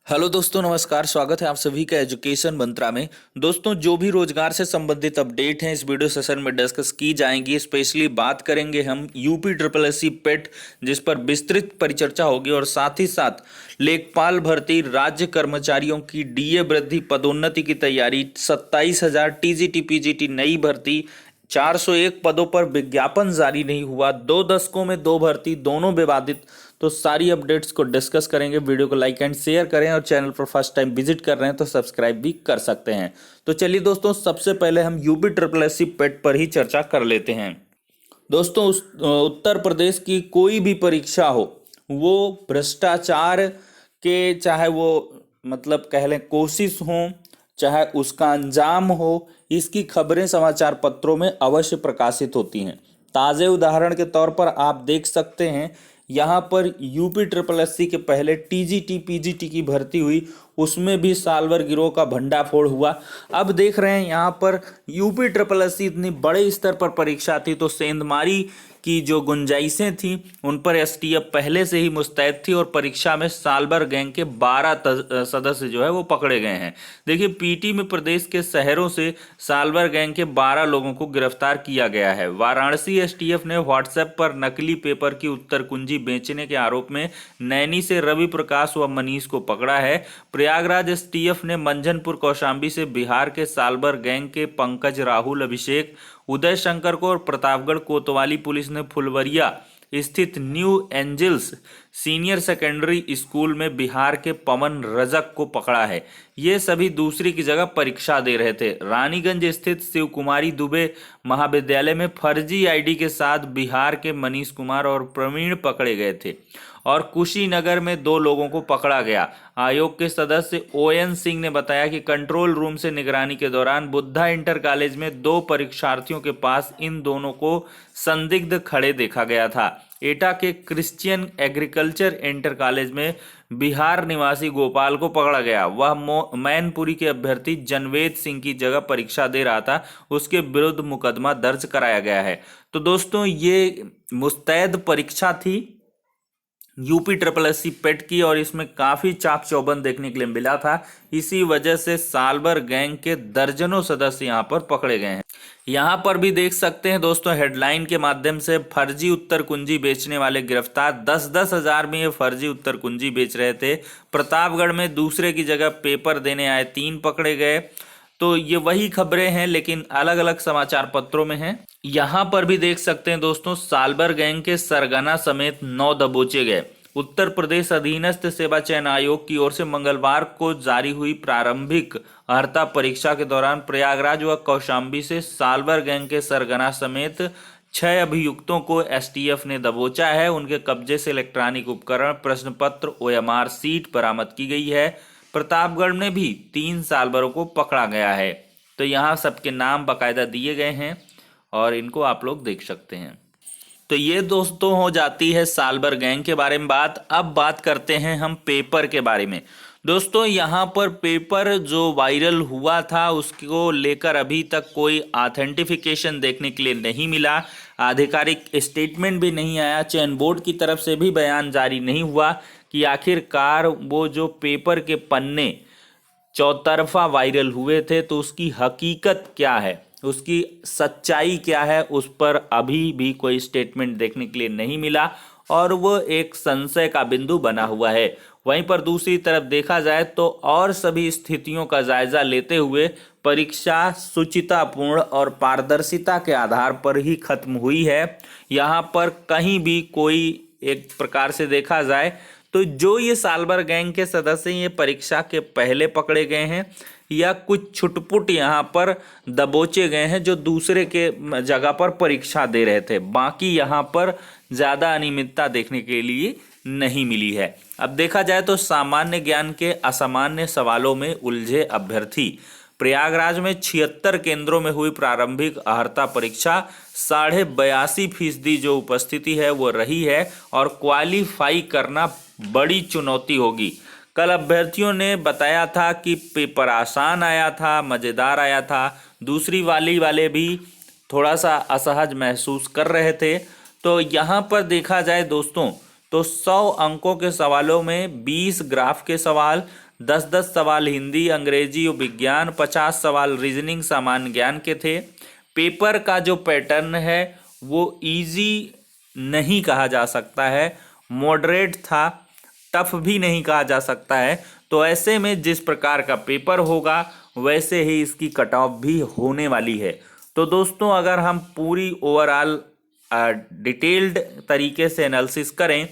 Hello दोस्तों, नमस्कार। स्वागत है आप सभी का एजुकेशन मंत्रा में। दोस्तों, जो भी रोजगार से संबंधित अपडेट हैं इस वीडियो सेशन में डिस्कस की जाएंगी। स्पेशली बात करेंगे हम यूपी ट्रिपल एस सी पेट, जिस पर विस्तृत परिचर्चा होगी, और साथ ही साथ लेखपाल भर्ती, राज्य कर्मचारियों की डीए वृद्धि, पदोन्नति की तैयारी, 27,000 टीजीटी पीजीटी नई भर्ती, 401 पदों पर विज्ञापन जारी नहीं हुआ, 2 दशकों में 2 भर्ती, दोनों विवादित। तो सारी अपडेट्स को डिस्कस करेंगे। वीडियो को लाइक एंड शेयर करें, और चैनल पर फर्स्ट टाइम विजिट कर रहे हैं तो सब्सक्राइब भी कर सकते हैं। तो चलिए दोस्तों, सबसे पहले हम यूपी ट्रिपल एस सी पेट पर ही चर्चा कर लेते हैं। दोस्तों, उत्तर प्रदेश की कोई भी परीक्षा हो, वो भ्रष्टाचार के, चाहे वो मतलब कह लें कोशिश हो, चाहे उसका अंजाम हो, इसकी खबरें समाचार पत्रों में अवश्य प्रकाशित होती हैं। ताज़े उदाहरण के तौर पर आप देख सकते हैं, यहाँ पर यूपी ट्रिपल एस सी के पहले टीजीटी पीजीटी की भर्ती हुई, उसमें भी सालभर गिरोह का भंडाफोड़ हुआ। अब देख रहे हैं यहाँ पर यूपी ट्रिपल एस सी इतनी बड़े स्तर पर परीक्षा थी, तो सेंधमारी की जो गुंजाइशें थी उन पर एसटीएफ पहले से ही मुस्तैद थी, और परीक्षा में सालभर गैंग के 12 सदस्य जो है वो पकड़े गए हैं। देखिए, पीटी में प्रदेश के शहरों से सालभर गैंग के 12 लोगों को गिरफ्तार किया गया है। वाराणसी एसटीएफ ने व्हाट्सएप पर नकली पेपर की उत्तर कुंजी बेचने के आरोप में नैनी से रवि प्रकाश व मनीष को पकड़ा है। प्रयागराज एसटीएफ ने मंझनपुर कौशाम्बी से बिहार के सालभर गैंग के पंकज, राहुल, अभिषेक, उदय शंकर को, और प्रतापगढ़ कोतवाली पुलिस ने फुलवरिया स्थित new angels senior secondary school में बिहार के पवन रजक को पकड़ा है। ये सभी दूसरी की जगह परीक्षा दे रहे थे। रानीगंज स्थित शिव कुमारी दुबे महाविद्यालय में फर्जी आईडी के साथ बिहार के मनीष कुमार और प्रवीण पकड़े गए थे, और कुशीनगर में 2 लोगों को पकड़ा गया। आयोग के सदस्य ओएन सिंह ने बताया कि कंट्रोल रूम से निगरानी के दौरान बुद्धा इंटर कॉलेज में 2 परीक्षार्थियों के पास इन दोनों को संदिग्ध खड़े देखा गया था। एटा के क्रिश्चियन एग्रीकल्चर इंटर कॉलेज में बिहार निवासी गोपाल को पकड़ा गया। वह मैनपुरी के अभ्यर्थी जनवेद सिंह की जगह परीक्षा दे रहा था, उसके विरुद्ध मुकदमा दर्ज कराया गया है। तो दोस्तों, ये मुस्तैद परीक्षा थी यूपी ट्रिपल एस सी पेट की, और इसमें काफी चाक चौबंद देखने के लिए मिला था। इसी वजह से सालभर गैंग के दर्जनों सदस्य यहां पर पकड़े गए हैं। यहां पर भी देख सकते हैं दोस्तों, हेडलाइन के माध्यम से फर्जी उत्तर कुंजी बेचने वाले गिरफ्तार। 10-10 हजार में ये फर्जी उत्तर कुंजी बेच रहे थे। प्रतापगढ़ में दूसरे की जगह पेपर देने आए 3 पकड़े गए। तो ये वही खबरें हैं, लेकिन अलग अलग समाचार पत्रों में हैं। यहां पर भी देख सकते हैं दोस्तों, सालभर गैंग के सरगना समेत 9 दबोचे गए। उत्तर प्रदेश अधीनस्थ सेवा चयन आयोग की ओर से मंगलवार को जारी हुई प्रारंभिक अर्हता परीक्षा के दौरान प्रयागराज व कौशाम्बी से सालभर गैंग के सरगना समेत 6 अभियुक्तों को एसटीएफ ने दबोचा है। उनके कब्जे से इलेक्ट्रॉनिक उपकरण, प्रश्न पत्र, ओएमआर सीट बरामद की गई है। प्रतापगढ़ में भी 3 सालभरों को पकड़ा गया है। तो यहाँ सबके नाम बाकायदा दिए गए हैं, और इनको आप लोग देख सकते हैं। तो ये दोस्तों हो जाती है सालभर गैंग के बारे में बात। अब बात करते हैं हम पेपर के बारे में। दोस्तों, यहाँ पर पेपर जो वायरल हुआ था उसको लेकर अभी तक कोई ऑथेंटिफिकेशन देखने के लिए नहीं मिला। आधिकारिक स्टेटमेंट भी नहीं आया। चयन बोर्ड की तरफ से भी बयान जारी नहीं हुआ कि आखिरकार वो जो पेपर के पन्ने चौतरफा वायरल हुए थे तो उसकी हकीकत क्या है, उसकी सच्चाई क्या है, उस पर अभी भी कोई स्टेटमेंट देखने के लिए नहीं मिला, और वो एक संशय का बिंदु बना हुआ है। वहीं पर दूसरी तरफ देखा जाए तो और सभी स्थितियों का जायजा लेते हुए परीक्षा शुचितापूर्ण और पारदर्शिता के आधार पर ही खत्म हुई है। यहाँ पर कहीं भी कोई, एक प्रकार से देखा जाए तो जो ये सालभर गैंग के सदस्य ये परीक्षा के पहले पकड़े गए हैं, या कुछ छुटपुट यहाँ पर दबोचे गए हैं जो दूसरे के जगह पर परीक्षा दे रहे थे। बाकी यहाँ पर ज़्यादा अनियमितता देखने के लिए नहीं मिली है। अब देखा जाए तो सामान्य ज्ञान के असामान्य सवालों में उलझे अभ्यर्थी। प्रयागराज में 76 केंद्रों में हुई प्रारंभिक अर्हता परीक्षा 82.5% जो उपस्थिति है वो रही है, और क्वालिफाई करना बड़ी चुनौती होगी। कल अभ्यर्थियों ने बताया था कि पेपर आसान आया था, मज़ेदार आया था। दूसरी वाले भी थोड़ा सा असहज महसूस कर रहे थे। तो यहाँ पर देखा जाए दोस्तों, तो 100 अंकों के सवालों में 20 ग्राफ के सवाल, 10-10 सवाल हिंदी, अंग्रेजी और विज्ञान, 50 सवाल रीजनिंग सामान्य ज्ञान के थे। पेपर का जो पैटर्न है वो इजी नहीं कहा जा सकता है, मॉडरेट था, टफ भी नहीं कहा जा सकता है। तो ऐसे में जिस प्रकार का पेपर होगा वैसे ही इसकी कट ऑफ भी होने वाली है। तो दोस्तों अगर हम पूरी ओवरऑल डिटेल्ड तरीके से एनालिसिस करें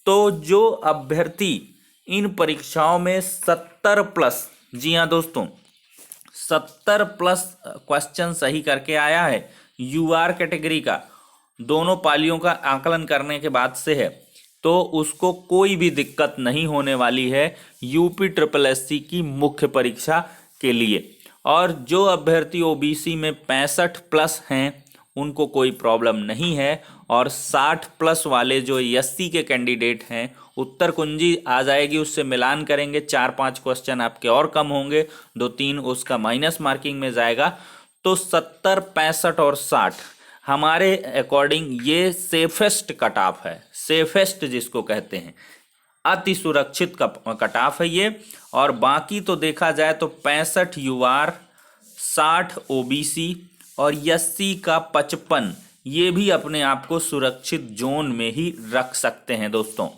तो जो अभ्यर्थी इन परीक्षाओं में 70 प्लस, जी हाँ दोस्तों 70 प्लस क्वेश्चन सही करके आया है, यूआर कैटेगरी का दोनों पालियों का आकलन करने के बाद से है, तो उसको कोई भी दिक्कत नहीं होने वाली है यूपी ट्रिपल एससी की मुख्य परीक्षा के लिए। और जो अभ्यर्थी ओबीसी में 65 प्लस हैं उनको कोई प्रॉब्लम नहीं है। और 60 प्लस वाले जो एससी के कैंडिडेट हैं उत्तर कुंजी आ जाएगी, उससे मिलान करेंगे, 4-5 क्वेश्चन आपके और कम होंगे, 2-3 उसका माइनस मार्किंग में जाएगा। तो 70, 65 और 60 हमारे अकॉर्डिंग ये सेफेस्ट कट ऑफ है, सेफेस्ट जिसको कहते हैं, अति सुरक्षित कट ऑफ है ये। और बाकी तो देखा जाए तो 65 यूआर, 60 ओबीसी और एससी का 55, ये भी अपने आप को सुरक्षित जोन में ही रख सकते हैं दोस्तों।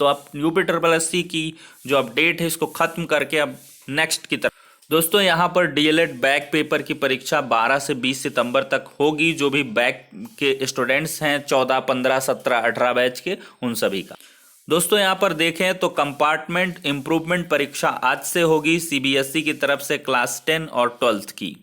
तो अब यूपी ट्रिपल एससी की जो अपडेट है इसको खत्म करके अब नेक्स्ट की तरफ दोस्तों, यहाँ पर डीएलएड बैक पेपर की परीक्षा 12 से 20 सितंबर तक होगी। जो भी बैक के स्टूडेंट्स हैं 14, 15, 17, 18 बैच के, उन सभी का दोस्तों यहाँ पर देखें तो कंपार्टमेंट इम्प्रूवमेंट परीक्षा आज से होगी सीबीएसई की तरफ से क्लास 10 और 12th की।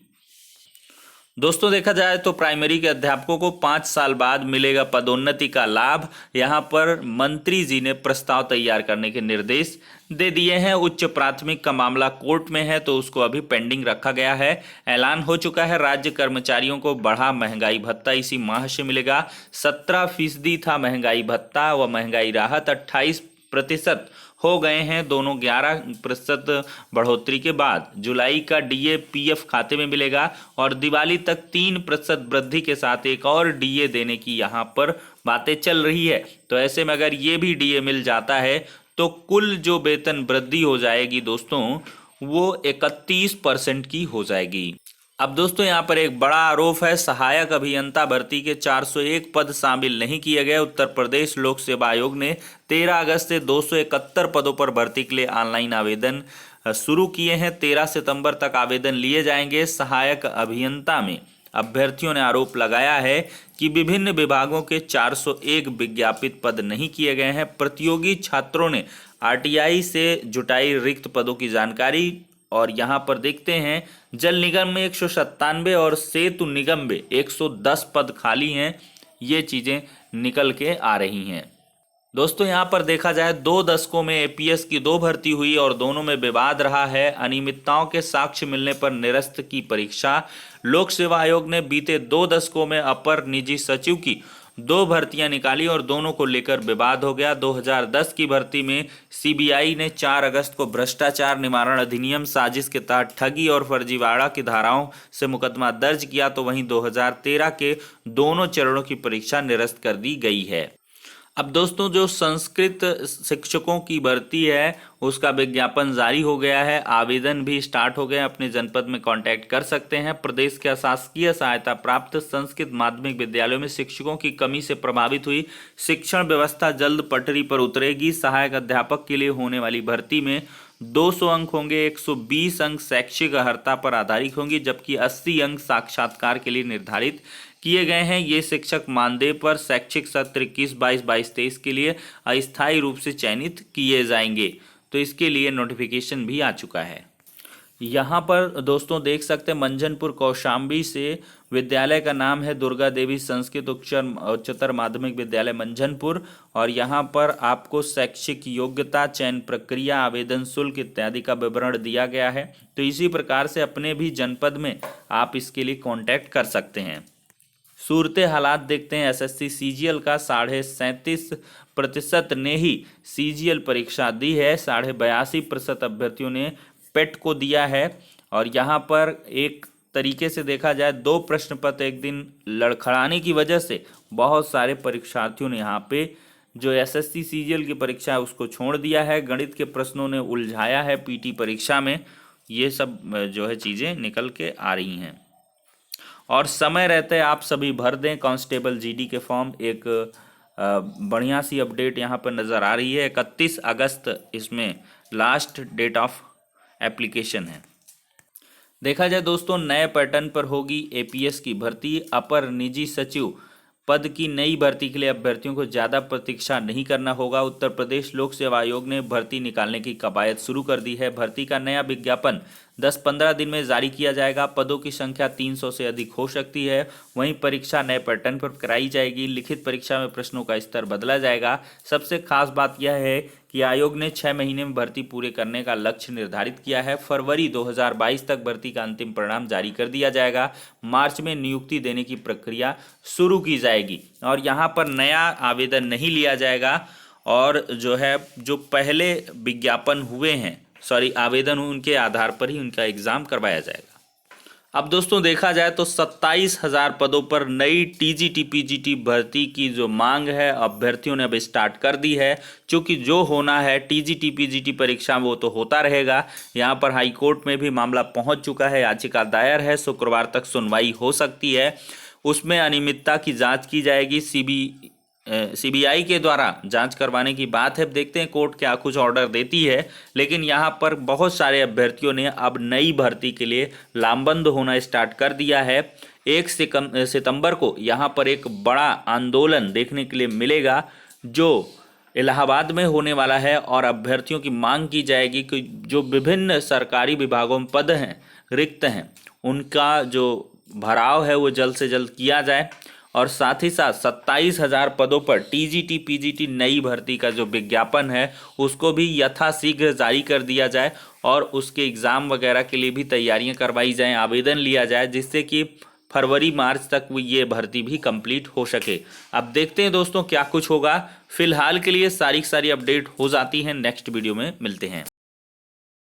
दोस्तों देखा जाए तो प्राइमरी के अध्यापकों को 5 साल बाद मिलेगा पदोन्नति का लाभ। यहाँ पर मंत्री जी ने प्रस्ताव तैयार करने के निर्देश दे दिए हैं। उच्च प्राथमिक का मामला कोर्ट में है तो उसको अभी पेंडिंग रखा गया है। ऐलान हो चुका है राज्य कर्मचारियों को बढ़ा महंगाई भत्ता इसी माह से मिलेगा। 17% था महंगाई भत्ता व महंगाई राहत 28% हो गए हैं दोनों, 11% बढ़ोतरी के बाद। जुलाई का डीए पीएफ खाते में मिलेगा और दिवाली तक 3% वृद्धि के साथ एक और डीए देने की यहाँ पर बातें चल रही है। तो ऐसे में अगर ये भी डीए मिल जाता है तो कुल जो वेतन वृद्धि हो जाएगी दोस्तों वो 31% की हो जाएगी। अब दोस्तों यहाँ पर एक बड़ा आरोप है, सहायक अभियंता भर्ती के 401 पद शामिल नहीं किए गए। उत्तर प्रदेश लोक सेवा आयोग ने 13 अगस्त से 271 पदों पर भर्ती के लिए ऑनलाइन आवेदन शुरू किए हैं। 13 सितंबर तक आवेदन लिए जाएंगे। सहायक अभियंता में अभ्यर्थियों ने आरोप लगाया है कि विभिन्न विभागों के 401 विज्ञापित पद नहीं किए गए हैं। प्रतियोगी छात्रों ने आरटीआई से जुटाई रिक्त पदों की जानकारी और यहाँ पर देखते हैं जल निगम में 197 और सेतु निगम में 110 पद खाली हैं। ये चीज़ें निकल के आ रही हैं दोस्तों। यहाँ पर देखा जाए 2 दशकों में एपीएस की 2 भर्ती हुई और दोनों में विवाद रहा है। अनियमितताओं के साक्ष्य मिलने पर निरस्त की परीक्षा। लोक सेवा आयोग ने बीते 2 दशकों में अपर निजी सचिव की 2 भर्तियां निकाली और दोनों को लेकर विवाद हो गया। 2010 की भर्ती में सीबीआई ने 4 अगस्त को भ्रष्टाचार निवारण अधिनियम साजिश के तहत ठगी और फर्जीवाड़ा की धाराओं से मुकदमा दर्ज किया, तो वहीं 2013 के दोनों चरणों की परीक्षा निरस्त कर दी गई है। अब दोस्तों जो संस्कृत शिक्षकों की भर्ती है उसका विज्ञापन जारी हो गया है, आवेदन भी स्टार्ट हो गए। अपने जनपद में कांटेक्ट कर सकते हैं। प्रदेश के अशासकीय सहायता प्राप्त संस्कृत माध्यमिक विद्यालयों में शिक्षकों की कमी से प्रभावित हुई शिक्षण व्यवस्था जल्द पटरी पर उतरेगी। सहायक अध्यापक के लिए होने वाली भर्ती में 200 अंक होंगे, 120 अंक शैक्षिक अर्हता पर आधारित होंगी, जबकि 80 अंक साक्षात्कार के लिए निर्धारित किए गए हैं। ये शिक्षक मानदेय पर शैक्षिक सत्र 21-22, 22-23 के लिए अस्थायी रूप से चयनित किए जाएंगे। तो इसके लिए नोटिफिकेशन भी आ चुका है। यहाँ पर दोस्तों देख सकते हैं मंझनपुर कौशाम्बी से विद्यालय का नाम है दुर्गा देवी संस्कृत उच्चतर माध्यमिक विद्यालय मंझनपुर। और यहाँ पर आपको शैक्षिक योग्यता, चयन प्रक्रिया, आवेदन शुल्क इत्यादि का विवरण दिया गया है। तो इसी प्रकार से अपने भी जनपद में आप इसके लिए कॉन्टैक्ट कर सकते हैं। सूरत हालात देखते हैं एसएससी सीजीएल का। 37.5% ने ही सीजीएल परीक्षा दी है। 82.5% अभ्यर्थियों ने पेट को दिया है। और यहाँ पर एक तरीके से देखा जाए 2 प्रश्न पत्र एक दिन लड़खड़ाने की वजह से बहुत सारे परीक्षार्थियों ने यहाँ पे जो एसएससी सीजीएल की परीक्षा है उसको छोड़ दिया है, गणित के प्रश्नों ने उलझाया है पीटी परीक्षा में, ये सब जो है चीज़ें निकल के आ रही हैं। और समय रहते आप सभी भर दें कांस्टेबल जीडी के फॉर्म। एक बढ़िया सी अपडेट यहाँ पर नज़र आ रही है, 31 अगस्त इसमें लास्ट डेट ऑफ एप्लीकेशन है। देखा जाए दोस्तों, नए पैटर्न पर होगी एपीएस की भर्ती। अपर निजी सचिव पद की नई भर्ती के लिए अभ्यर्थियों को ज़्यादा प्रतीक्षा नहीं करना होगा। उत्तर प्रदेश लोक सेवा आयोग ने भर्ती निकालने की कवायद शुरू कर दी है। भर्ती का नया विज्ञापन 10-15 दिन में जारी किया जाएगा। पदों की संख्या 300 से अधिक हो सकती है। वहीं परीक्षा नए पैटर्न पर कराई जाएगी। लिखित परीक्षा में प्रश्नों का स्तर बदला जाएगा। सबसे खास बात यह है कि आयोग ने 6 महीने में भर्ती पूरे करने का लक्ष्य निर्धारित किया है। फरवरी 2022 तक भर्ती का अंतिम परिणाम जारी कर दिया जाएगा। मार्च में नियुक्ति देने की प्रक्रिया शुरू की जाएगी और यहाँ पर नया आवेदन नहीं लिया जाएगा और जो पहले विज्ञापन हुए हैं, आवेदन उनके आधार पर ही उनका एग्ज़ाम करवाया जाएगा। अब दोस्तों देखा जाए तो 27,000 पदों पर नई टीजीटी पीजीटी भर्ती की जो मांग है अभ्यर्थियों ने अब स्टार्ट कर दी है। क्योंकि जो होना है टीजीटी पीजीटी परीक्षा वो तो होता रहेगा। यहाँ पर हाई कोर्ट में भी मामला पहुँच चुका है, याचिका दायर है, शुक्रवार तक सुनवाई हो सकती है। उसमें अनियमितता की जाँच की जाएगी। सीबीआई के द्वारा जांच करवाने की बात है। देखते हैं कोर्ट क्या कुछ ऑर्डर देती है। लेकिन यहाँ पर बहुत सारे अभ्यर्थियों ने अब नई भर्ती के लिए लामबंद होना स्टार्ट कर दिया है। 1 सितंबर को यहाँ पर एक बड़ा आंदोलन देखने के लिए मिलेगा जो इलाहाबाद में होने वाला है और अभ्यर्थियों की मांग की जाएगी कि जो विभिन्न सरकारी विभागों में पद हैं रिक्त हैं उनका जो भराव है वो जल्द से जल्द किया जाए और साथ ही साथ 27,000 पदों पर टीजीटी पीजीटी नई भर्ती का जो विज्ञापन है उसको भी यथाशीघ्र जारी कर दिया जाए और उसके एग्ज़ाम वगैरह के लिए भी तैयारियां करवाई जाएं, आवेदन लिया जाए, जिससे कि फरवरी मार्च तक ये भर्ती भी कंप्लीट हो सके। अब देखते हैं दोस्तों क्या कुछ होगा। फिलहाल के लिए सारी अपडेट हो जाती हैं, नेक्स्ट वीडियो में मिलते हैं।